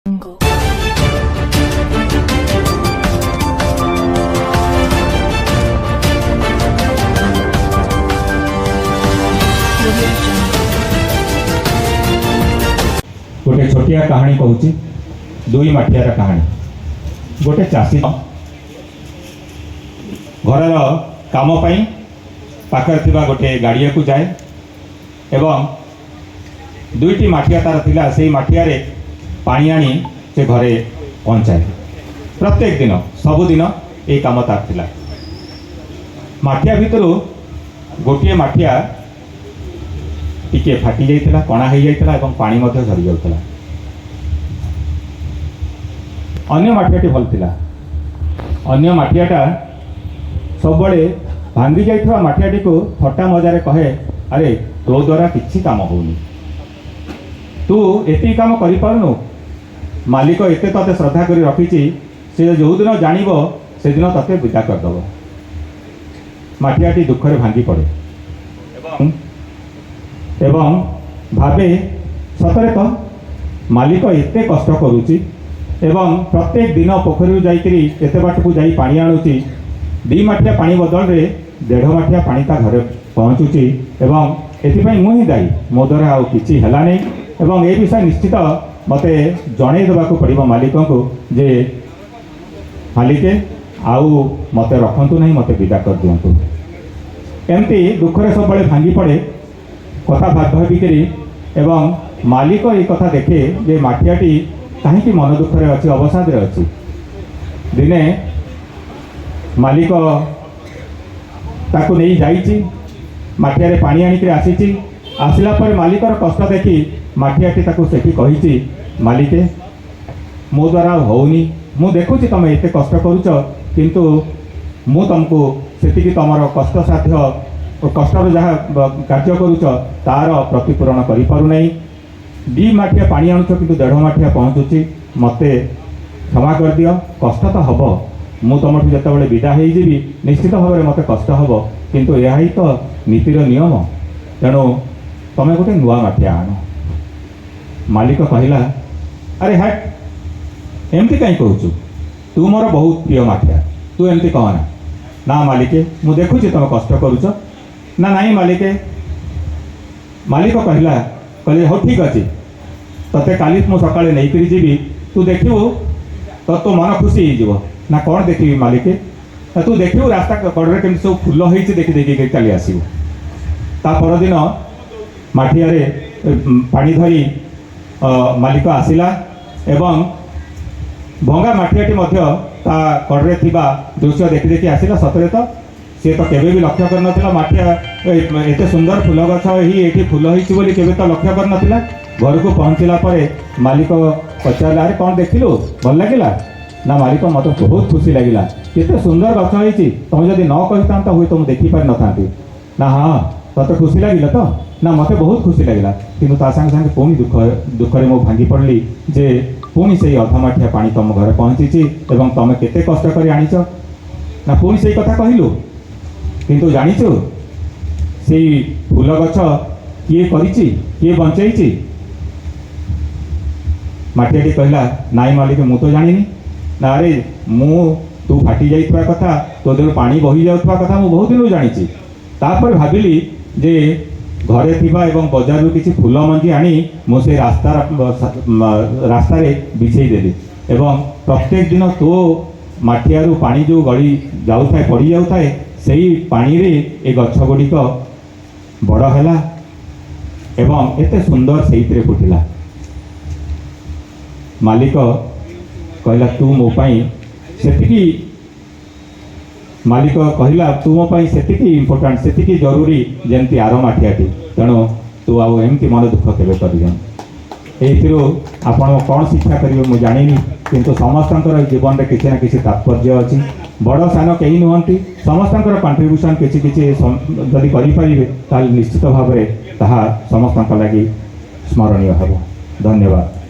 Jungle. गोटे छोटिया कहानी कहूँ दुई माठियार कहानी। गोटे चाषी घर काम पाखर थिबा गोटे गाड़िया को जाए एवं दुईटी माठिया तार थिला से माठिया रे पानी आनी से घरे पहुँचाए। प्रत्येक दिन सबुदिन ये काम तार थिला। माठिया भितर गोटे माठिया टिके फाटी जाइथिला, कणा हो जाइथिला एवं पानी मध्य झरी जाउथिला। अन्य माठियाटी भल थिला। अन्य माठियाटा सब बड़े भांगी जाइथिबा माठियाटी को थट्टा मजारे कहे, अरे तो द्वारा किछि काम होउनी, तू एति काम करि पारुनु, मालिक एते तते श्रद्धा करी रखिछि, से जो दिन जानिबो से दिन तते विदा कर दबो। माठियाटी दुखरे भांगी पड़े एवं भावे सतरे तो मालिक एते कष्ट करुची एवं प्रत्येक दिन पोखरी जाइकरी एते बाट को जाई पानी आणुची, दी माठिया पानी बदल रे 1.5 माठिया पानी ता घरे पहुँचुची एवं एथिपाई मु ही दायी, मो द्वारा आउ किछि हेला नै एवं ए विषय निश्चित मते जणै देबाकू पड़िबो मालिक को जे मालिके आउ मते रखंतु नहीं, मते विदा कर दियंतु। एमती दुखरे सब बड़े भांगी पड़े कथा भाविकी एवं मालिक ये कथा देखे जे माठियाटी कहीं मन दुखरे अच्छी अवसाद अच्छी। दिने मालिक ताकू नहीं जाइची, माठिया रे पानी आनिक आसीची। आसला पर मालिकर कष्ट देखी माठियाटी ताकू सेठी कहिची, मालिके मो द्वारा होउनी, मु देखुची तुम एते कष्ट करूच, किंतु मु तुमको सेतिकी तुमर कष्ट साध्य कष्टर जहाँ कार्य करुच तार प्रतिपूरण करि पारु नहीं। 2 माठिया पानी आणुच किंतु 1.5 माठिया पहुँचुची, मते क्षमा कर दियो। कष्ट तो हम मु तुमठू जितेबाला विदा हो जीवी निश्चित भाव में मत कष्ट हम, किंतु यह ही तो नीतिर नियम, तेणु तुम गोटे नुआ माठिया आण। मालिक कहला, अरे हट एमती कहीं कहूँ, तू मोर बहुत प्रिय माठिया, तू एमती कहना। ना मालिके मु देखुची तुम कष्ट करुच। ना नहीं मालिके। मालिक कहला, कहले हो ठीक अच्छे, ते काली मु सकाଳେ नहीं जीवी, तू देखू तो मन खुशी हो। ना कौन देखी मालिके, तू देखू रास्ता कड़े केमती सब फुल हो देखी देखी चली आसू। ता परदिन माठिया रे पानी धरी मालिक आसिला एवं भंगा माठियाटी मध्य ता कड़े थिबा दृश्य देखी देखी आसिला। सतरे तो सी तो केवे भी लक्ष्य कर नथिला माठिया एते सुंदर फूल गछ ही एठी फूल होइछि बोली केवे तो लक्ष्य कर नथिला। घर को पहुँचला परे मालिक पचारला, अरे कौन देखिलु भल लागिला? ना मालिक मत बहुत खुशी लगिला, केते सुंदर गछ होइछि, तुम जदि न कहितांता हुए तो देखि पारि नथांती। ना हाँ तते खुशी लगिला तो? ना मते बहुत खुशी लगिला, किंतु ता संगे संगे पुणी दुखरे मो भांगी पड़ली जे पुणी से अधा माठिया पानी तुम घर पहुँची एवं तुम केते कष्ट कर आनिच। ना पुणी से कथा कहलु, किंतु जानिचु से फूल गछ किए करिछि, किए बंचैछि? माठियाटी कहला, नाई मालिक मु तो जानिनी। ना अरे मु तू फाटी जाइथबा कथा, तो देहु पानी बही जाउथबा कथा मु बहुत दिन जानिछि। तापर भाबिली जे घरे थिबा एवं बजारु किछि फूल मंजी आनी मु से रास्ता रे बिछेई देली एवं प्रत्येक दिन तो माठियारू पानी जो गड़ी जाउथाय पड़ी जाउथाय सेही पानी रे ए गछ गुड़िक बड़ है एवं एते सुंदर से फुटिला। मालिक कहला, तू मो पाई सेतिकी, मालिक कहला तू मो पाई सेतिकी इम्पोर्टेंट, सेतिकी जरूरी जेमती आर माठियाटी, तेणु तू आउ एमती मन दुख केवे करियन। एथिरो आपण कौन शिक्षा करिवे मु जानिनी, किंतु समस्तंकर जीवन रे किछि ना किछि तात्पर्य अछि। बड़ सान कहीं नुहंती, समस्तंकर कंट्रीब्यूशन किछि किछि जदि करि परिबे ताल निश्चित भाव में ताहा समस्तंक लागि स्मरणीय हबो। धन्यवाद।